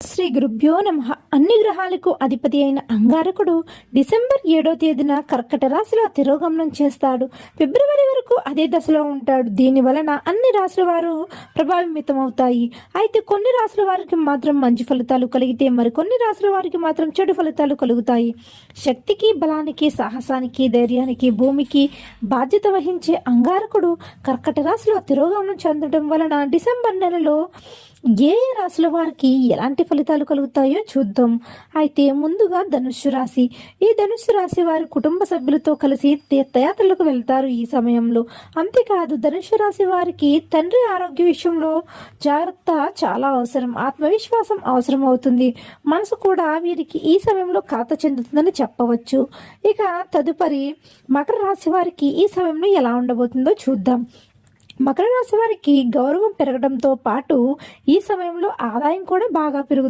శ్రీ గురుభ్యో నమః. అన్ని గ్రహాలకు అధిపతి అయిన అంగారకుడు డిసెంబర్ 7వ తేదీన కర్కట రాశిలో తిరోగమనం చేస్తాడు. ఫిబ్రవరి వరకు అదే దశలో ఉంటాడు. దీని వలన అన్ని రాశుల వారు ప్రభావితమవుతాయి. అయితే కొన్ని రాశుల వారికి మాత్రం మంచి ఫలితాలు కలిగితే మరికొన్ని రాశుల వారికి మాత్రం చెడు ఫలితాలు కలుగుతాయి. శక్తికి, బలానికి, సాహసానికి, ధైర్యానికి, భూమికి బాధ్యత వహించే అంగారకుడు కర్కట రాశిలో తిరోగమనం చెందడం వలన డిసెంబర్ నెలలో ఏ రాశుల వారికి ఎలాంటి ఫలితాలు కలుగుతాయో చూద్దాం. అయితే ముందుగా ధనుస్సు రాశి. ఈ ధనుస్సు రాశి వారి కుటుంబ సభ్యులతో కలిసి తీర్థయాత్రలకు వెళ్తారు ఈ సమయంలో. అంతేకాదు ధనుస్సు రాశి వారికి తండ్రి ఆరోగ్య విషయంలో జాగ్రత్త చాలా అవసరం. ఆత్మవిశ్వాసం అవసరం అవుతుంది. మనసు కూడా వీరికి ఈ సమయంలో కలత చెందుతుందని చెప్పవచ్చు. ఇక తదుపరి మకర రాశి వారికి ఈ సమయంలో ఎలా ఉండబోతుందో చూద్దాం. మకర రాశి వారికి గౌరవం పెరగడంతో పాటు ఈ సమయంలో ఆదాయం కూడా బాగా పెరుగుతుంది.